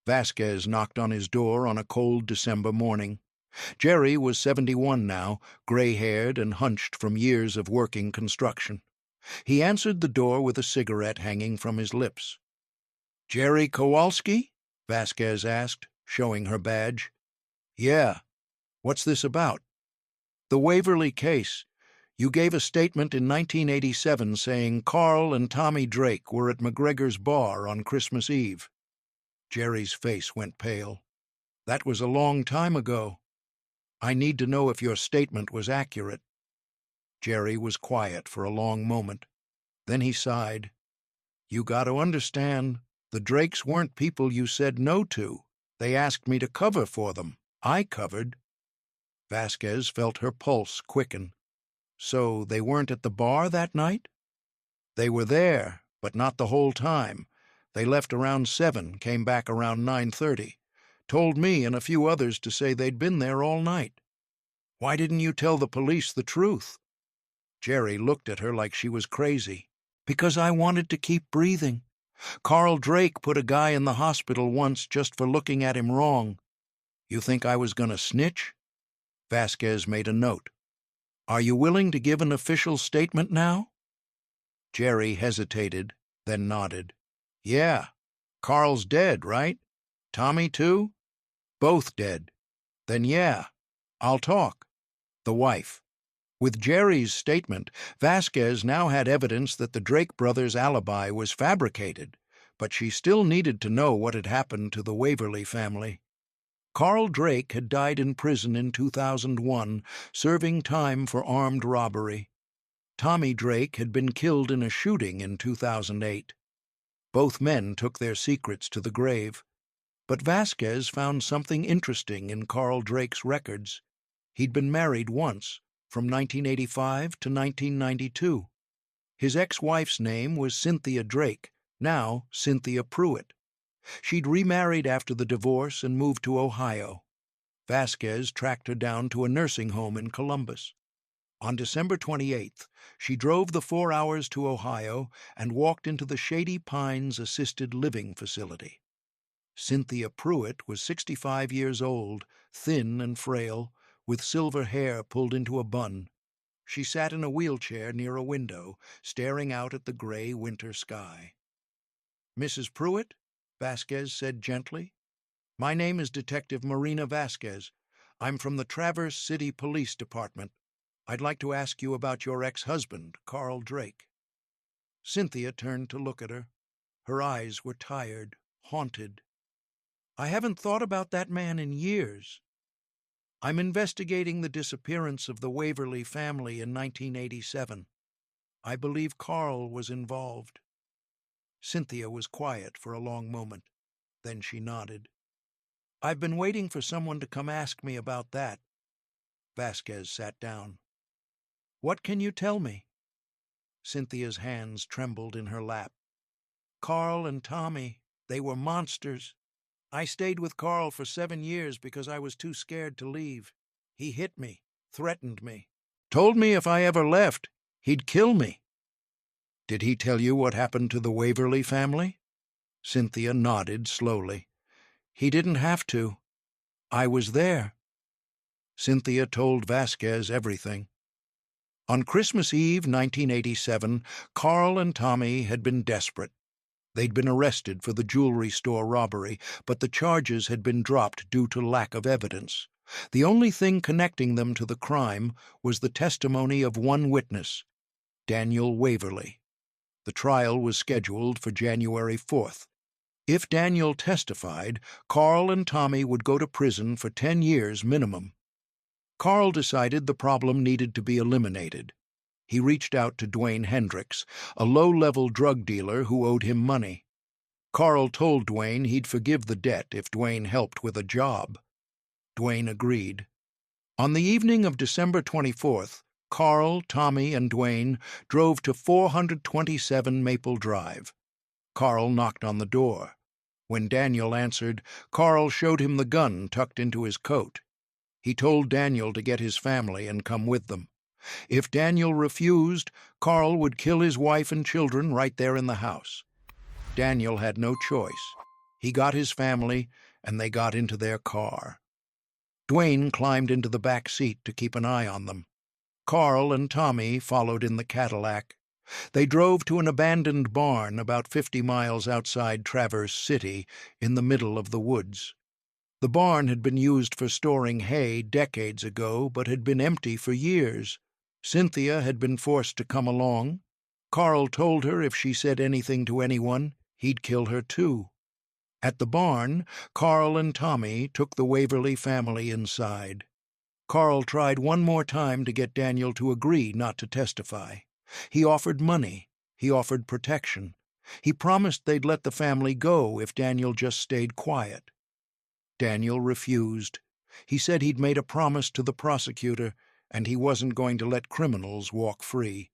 Vasquez knocked on his door on a cold December morning. Jerry was 71 now, gray-haired and hunched from years of working construction. He answered the door with a cigarette hanging from his lips. "Jerry Kowalski?" Vasquez asked, showing her badge. "Yeah. What's this about?" "The Waverly case. You gave a statement in 1987 saying Carl and Tommy Drake were at McGregor's bar on Christmas Eve." Jerry's face went pale. That was a long time ago. I need to know if your statement was accurate. Jerry was quiet for a long moment. Then he sighed. You got to understand, the Drakes weren't people you said no to. They asked me to cover for them. I covered. Vasquez felt her pulse quicken. So they weren't at the bar that night? They were there, but not the whole time. They left around 7, came back around 9:30. Told me and a few others to say they'd been there all night. Why didn't you tell the police the truth? Jerry looked at her like she was crazy. Because I wanted to keep breathing. Carl Drake put a guy in the hospital once just for looking at him wrong. You think I was going to snitch? Vasquez made a note. Are you willing to give an official statement now? Jerry hesitated, then nodded. Yeah. Carl's dead, right? Tommy, too? Both dead. Then yeah, I'll talk. The wife. With Jerry's statement, Vasquez now had evidence that the Drake brothers' alibi was fabricated, but she still needed to know what had happened to the Waverly family. Carl Drake had died in prison in 2001, serving time for armed robbery. Tommy Drake had been killed in a shooting in 2008. Both men took their secrets to the grave. But Vasquez found something interesting in Carl Drake's records. He'd been married once, from 1985 to 1992. His ex-wife's name was Cynthia Drake, now Cynthia Pruitt. She'd remarried after the divorce and moved to Ohio. Vasquez tracked her down to a nursing home in Columbus. On December 28th, she drove the 4 hours to Ohio and walked into the Shady Pines Assisted Living Facility. Cynthia Pruitt was 65 years old, thin and frail, with silver hair pulled into a bun. She sat in a wheelchair near a window, staring out at the gray winter sky. Mrs. Pruitt, Vasquez said gently. My name is Detective Marina Vasquez. I'm from the Traverse City Police Department. I'd like to ask you about your ex-husband, Carl Drake. Cynthia turned to look at her. Her eyes were tired, haunted. I haven't thought about that man in years. I'm investigating the disappearance of the Waverly family in 1987. I believe Carl was involved. Cynthia was quiet for a long moment. Then she nodded. I've been waiting for someone to come ask me about that. Vasquez sat down. What can you tell me? Cynthia's hands trembled in her lap. Carl and Tommy, they were monsters. I stayed with Carl for 7 years because I was too scared to leave. He hit me, threatened me. Told me if I ever left, he'd kill me. Did he tell you what happened to the Waverly family? Cynthia nodded slowly. He didn't have to. I was there. Cynthia told Vasquez everything. On Christmas Eve, 1987, Carl and Tommy had been desperate. They'd been arrested for the jewelry store robbery, but the charges had been dropped due to lack of evidence. The only thing connecting them to the crime was the testimony of one witness, Daniel Waverly. The trial was scheduled for January 4th. If Daniel testified, Carl and Tommy would go to prison for 10 years minimum. Carl decided the problem needed to be eliminated. He reached out to Dwayne Hendricks, a low-level drug dealer who owed him money. Carl told Dwayne he'd forgive the debt if Dwayne helped with a job. Dwayne agreed. On the evening of December 24th, Carl, Tommy, and Dwayne drove to 427 Maple Drive. Carl knocked on the door. When Daniel answered, Carl showed him the gun tucked into his coat. He told Daniel to get his family and come with them. If Daniel refused, Carl would kill his wife and children right there in the house. Daniel had no choice. He got his family, and they got into their car. Dwayne climbed into the back seat to keep an eye on them. Carl and Tommy followed in the Cadillac. They drove to an abandoned barn about 50 miles outside Traverse City, in the middle of the woods. The barn had been used for storing hay decades ago, but had been empty for years. Cynthia had been forced to come along. Carl told her if she said anything to anyone, he'd kill her too. At the barn, Carl and Tommy took the Waverly family inside. Carl tried one more time to get Daniel to agree not to testify. He offered money. He offered protection. He promised they'd let the family go if Daniel just stayed quiet. Daniel refused. He said he'd made a promise to the prosecutor, and he wasn't going to let criminals walk free.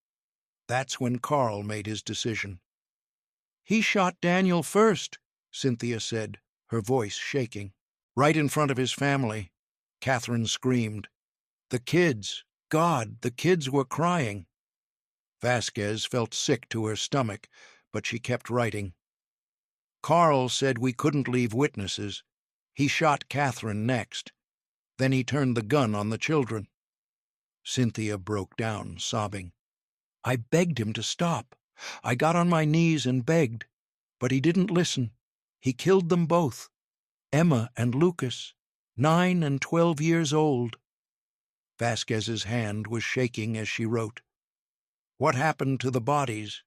That's when Carl made his decision. "He shot Daniel first," Cynthia said, her voice shaking. "Right in front of his family." Catherine screamed. "The kids! God, the kids were crying." Vasquez felt sick to her stomach, but she kept writing. "Carl said we couldn't leave witnesses. He shot Catherine next. Then he turned the gun on the children." Cynthia broke down, sobbing. "I begged him to stop. I got on my knees and begged. But he didn't listen. He killed them both. Emma and Lucas, 9 and 12 years old." Vasquez's hand was shaking as she wrote. "What happened to the bodies?"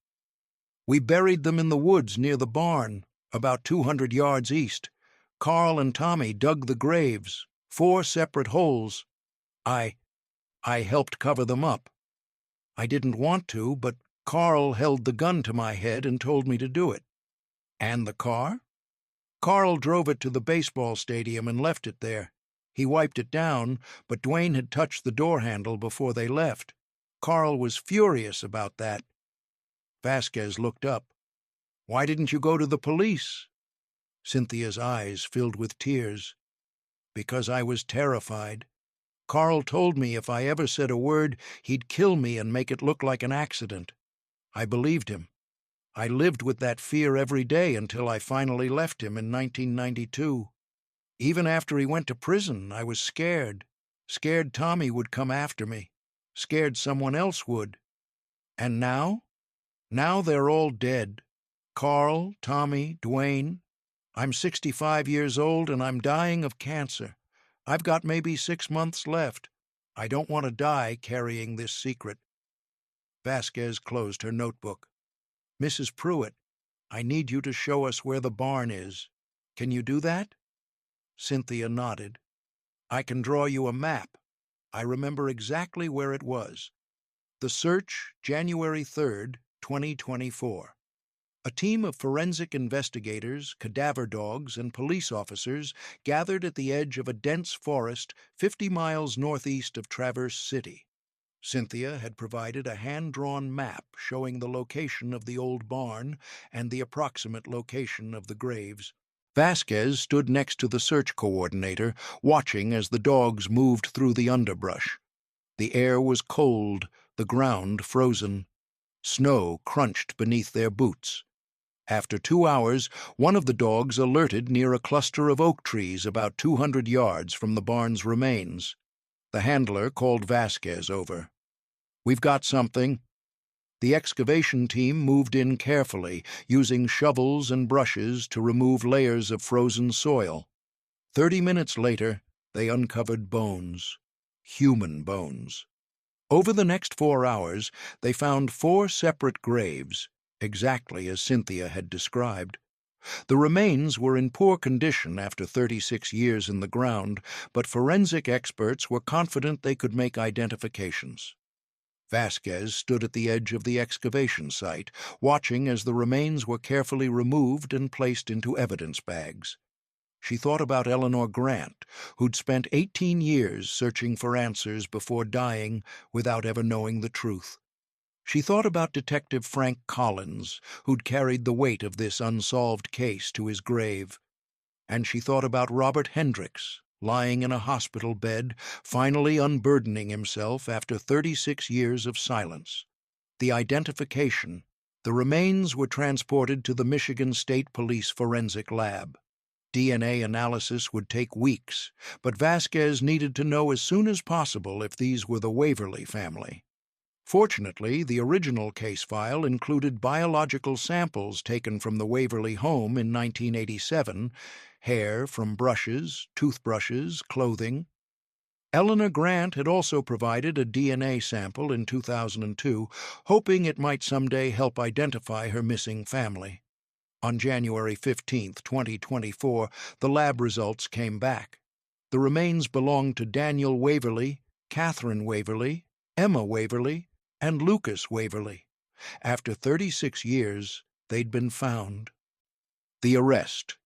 "We buried them in the woods near the barn, about 200 yards east. Carl and Tommy dug the graves, 4 separate holes. I helped cover them up. I didn't want to, but Carl held the gun to my head and told me to do it." "And the car?" "Carl drove it to the baseball stadium and left it there. He wiped it down, but Dwayne had touched the door handle before they left. Carl was furious about that." Vasquez looked up. "Why didn't you go to the police?" Cynthia's eyes filled with tears. "Because I was terrified. Carl told me if I ever said a word, he'd kill me and make it look like an accident. I believed him. I lived with that fear every day until I finally left him in 1992. Even after he went to prison, I was scared. Scared Tommy would come after me. Scared someone else would. And now? Now they're all dead. Carl, Tommy, Dwayne. I'm 65 years old and I'm dying of cancer. I've got maybe 6 months left. I don't want to die carrying this secret." Vasquez closed her notebook. "Mrs. Pruitt, I need you to show us where the barn is. Can you do that?" Cynthia nodded. "I can draw you a map. I remember exactly where it was. The search, January 3rd, 2024. A team of forensic investigators, cadaver dogs, and police officers gathered at the edge of a dense forest 50 miles northeast of Traverse City. Cynthia had provided a hand-drawn map showing the location of the old barn and the approximate location of the graves. Vasquez stood next to the search coordinator, watching as the dogs moved through the underbrush. The air was cold, the ground frozen. Snow crunched beneath their boots. After 2 hours, one of the dogs alerted near a cluster of oak trees about 200 yards from the barn's remains. The handler called Vasquez over. "We've got something." The excavation team moved in carefully, using shovels and brushes to remove layers of frozen soil. 30 minutes later, they uncovered bones. Human bones. Over the next 4 hours, they found 4 separate graves, exactly as Cynthia had described. The remains were in poor condition after 36 years in the ground, but forensic experts were confident they could make identifications. Vasquez stood at the edge of the excavation site, watching as the remains were carefully removed and placed into evidence bags. She thought about Eleanor Grant, who'd spent 18 years searching for answers before dying without ever knowing the truth. She thought about Detective Frank Collins, who'd carried the weight of this unsolved case to his grave. And she thought about Robert Hendricks, lying in a hospital bed, finally unburdening himself after 36 years of silence. The identification. The remains were transported to the Michigan State Police Forensic Lab. DNA analysis would take weeks, but Vasquez needed to know as soon as possible if these were the Waverly family. Fortunately, the original case file included biological samples taken from the Waverly home in 1987, hair from brushes, toothbrushes, clothing. Eleanor Grant had also provided a DNA sample in 2002, hoping it might someday help identify her missing family. On January 15, 2024, the lab results came back. The remains belonged to Daniel Waverly, Catherine Waverly, Emma Waverly, and Lucas Waverly. After 36 years, they'd been found. The arrest.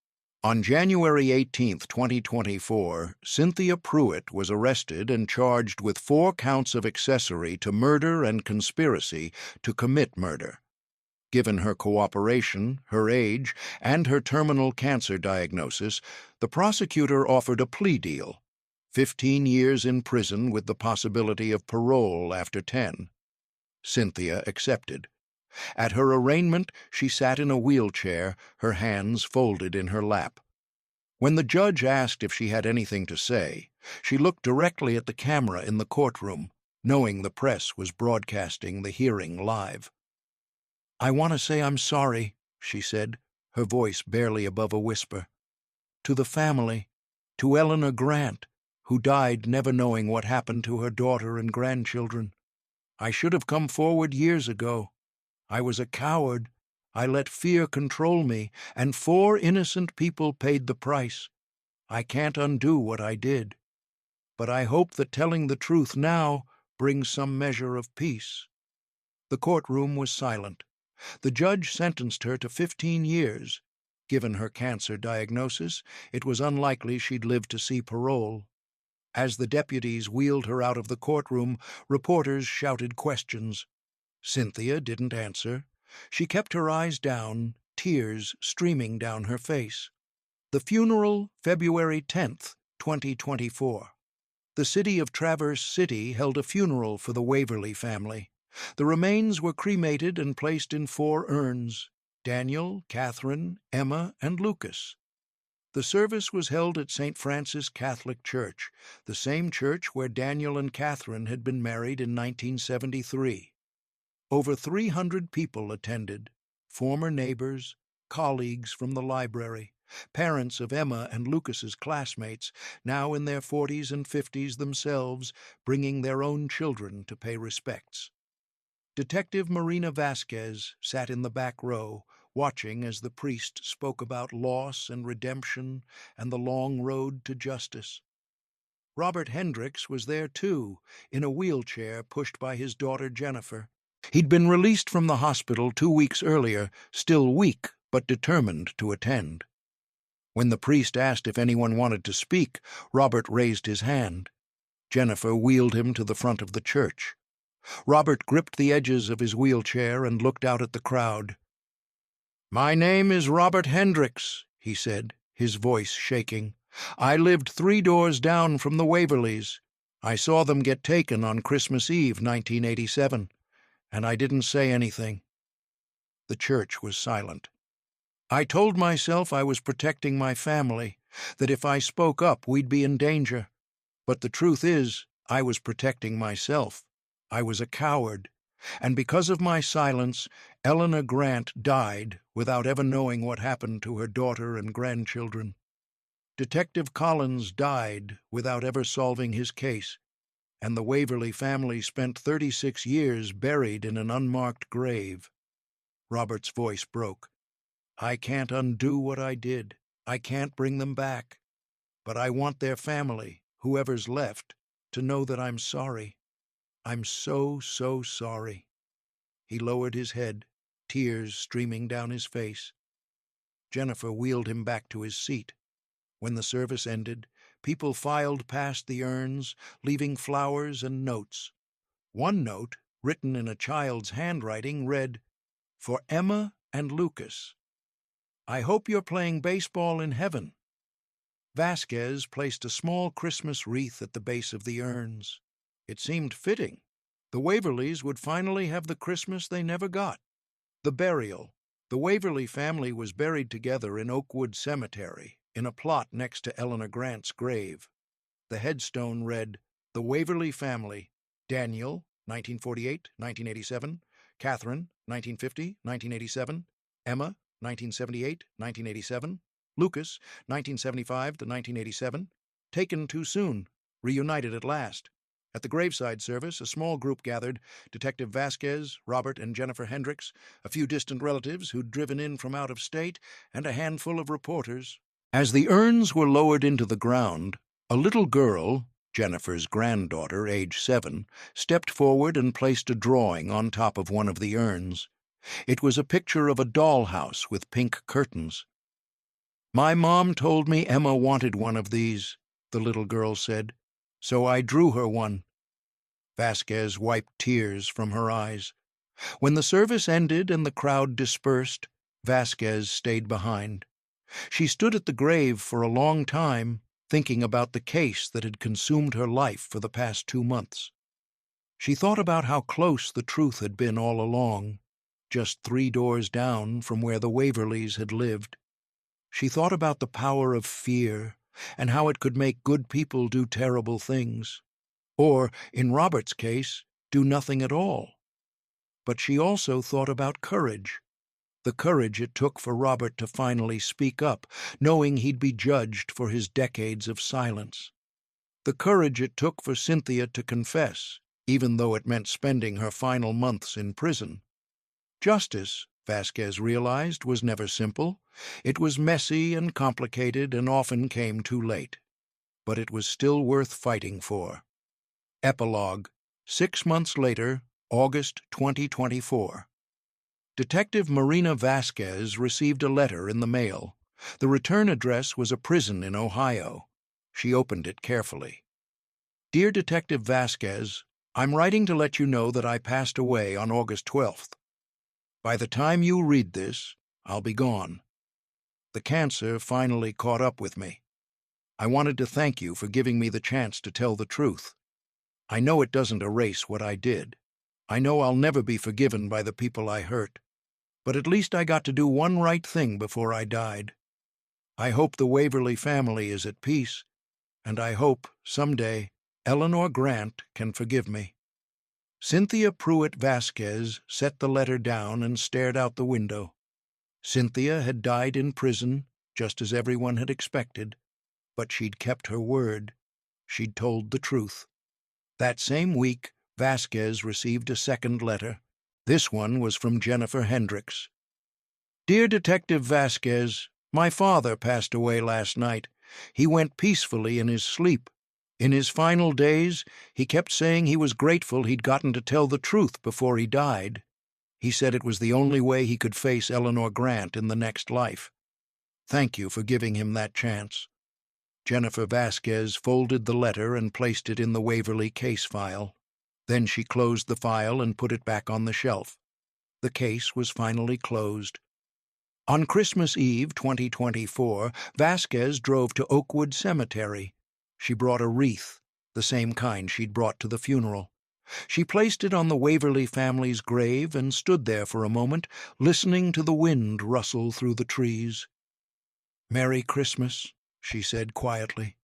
On January 18, 2024, Cynthia Pruitt was arrested and charged with 4 counts of accessory to murder and conspiracy to commit murder. Given her cooperation, her age, and her terminal cancer diagnosis, the prosecutor offered a plea deal: 15 years in prison with the possibility of parole after 10. Cynthia accepted. At her arraignment, she sat in a wheelchair, her hands folded in her lap. When the judge asked if she had anything to say, she looked directly at the camera in the courtroom, knowing the press was broadcasting the hearing live. "I want to say I'm sorry," she said, her voice barely above a whisper. "To the family, to Eleanor Grant, who died never knowing what happened to her daughter and grandchildren. I should have come forward years ago. I was a coward. I let fear control me, and 4 innocent people paid the price. I can't undo what I did. But I hope that telling the truth now brings some measure of peace." The courtroom was silent. The judge sentenced her to 15 years. Given her cancer diagnosis, it was unlikely she'd live to see parole. As the deputies wheeled her out of the courtroom, reporters shouted questions. Cynthia didn't answer. She kept her eyes down, tears streaming down her face. The funeral, February 10th, 2024. The city of Traverse City held a funeral for the Waverly family. The remains were cremated and placed in 4 urns: Daniel, Catherine, Emma, and Lucas. The service was held at St. Francis Catholic Church, the same church where Daniel and Catherine had been married in 1973. Over 300 people attended: former neighbors, colleagues from the library, parents of Emma and Lucas's classmates, now in their 40s and 50s themselves, bringing their own children to pay respects. Detective Marina Vasquez sat in the back row, watching as the priest spoke about loss and redemption and the long road to justice. Robert Hendricks was there too, in a wheelchair pushed by his daughter Jennifer. He'd been released from the hospital 2 weeks earlier, still weak but determined to attend. When the priest asked if anyone wanted to speak, Robert raised his hand. Jennifer wheeled him to the front of the church. Robert gripped the edges of his wheelchair and looked out at the crowd. "My name is Robert Hendricks," he said, his voice shaking. "I lived 3 doors down from the Waverleys. I saw them get taken on Christmas Eve, 1987. And I didn't say anything." The church was silent. "I told myself I was protecting my family, that if I spoke up we'd be in danger. But the truth is, I was protecting myself. I was a coward. And because of my silence, Eleanor Grant died without ever knowing what happened to her daughter and grandchildren. Detective Collins died without ever solving his case. And the Waverly family spent 36 years buried in an unmarked grave." Robert's voice broke. "I can't undo what I did. I can't bring them back. But I want their family, whoever's left, to know that I'm sorry. I'm so, so sorry." He lowered his head, tears streaming down his face. Jennifer wheeled him back to his seat. When the service ended, people filed past the urns, leaving flowers and notes. One note, written in a child's handwriting, read, "For Emma and Lucas. I hope you're playing baseball in heaven." Vasquez placed a small Christmas wreath at the base of the urns. It seemed fitting. The Waverleys would finally have the Christmas they never got. The burial. The Waverly family was buried together in Oakwood Cemetery, in a plot next to Eleanor Grant's grave. The headstone read, "The Waverly family, Daniel, 1948-1987, Catherine, 1950-1987, Emma, 1978-1987, Lucas, 1975 to 1987, taken too soon, reunited at last. At the graveside service, a small group gathered: Detective Vasquez, Robert and Jennifer Hendricks, a few distant relatives who'd driven in from out of state, and a handful of reporters. As the urns were lowered into the ground, a little girl, Jennifer's granddaughter, age 7, stepped forward and placed a drawing on top of one of the urns. It was a picture of a dollhouse with pink curtains. "My mom told me Emma wanted one of these," the little girl said, "so I drew her one." Vasquez wiped tears from her eyes. When the service ended and the crowd dispersed, Vasquez stayed behind. She stood at the grave for a long time, thinking about the case that had consumed her life for the past 2 months. She thought about how close the truth had been all along, just 3 doors down from where the Waverleys had lived. She thought about the power of fear and how it could make good people do terrible things, or, in Robert's case, do nothing at all. But she also thought about courage, the courage it took for Robert to finally speak up, knowing he'd be judged for his decades of silence. The courage it took for Cynthia to confess, even though it meant spending her final months in prison. Justice, Vasquez realized, was never simple. It was messy and complicated and often came too late. But it was still worth fighting for. Epilogue, 6 months later, August 2024. Detective Marina Vasquez received a letter in the mail. The return address was a prison in Ohio. She opened it carefully. "Dear Detective Vasquez, I'm writing to let you know that I passed away on August 12th. By the time you read this, I'll be gone. The cancer finally caught up with me. I wanted to thank you for giving me the chance to tell the truth. I know it doesn't erase what I did. I know I'll never be forgiven by the people I hurt. But at least I got to do one right thing before I died. I hope the Waverly family is at peace, and I hope, someday, Eleanor Grant can forgive me." Cynthia Pruitt Vasquez set the letter down and stared out the window. Cynthia had died in prison, just as everyone had expected, but she'd kept her word. She'd told the truth. That same week, Vasquez received a second letter. This one was from Jennifer Hendricks. "Dear Detective Vasquez, my father passed away last night. He went peacefully in his sleep. In his final days, he kept saying he was grateful he'd gotten to tell the truth before he died. He said it was the only way he could face Eleanor Grant in the next life. Thank you for giving him that chance." Jennifer Vasquez folded the letter and placed it in the Waverly case file. Then she closed the file and put it back on the shelf. The case was finally closed. On Christmas Eve 2024, Vasquez drove to Oakwood Cemetery. She brought a wreath, the same kind she'd brought to the funeral. She placed it on the Waverly family's grave and stood there for a moment, listening to the wind rustle through the trees. "Merry Christmas," she said quietly.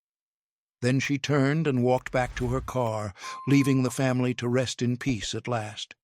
Then she turned and walked back to her car, leaving the family to rest in peace at last.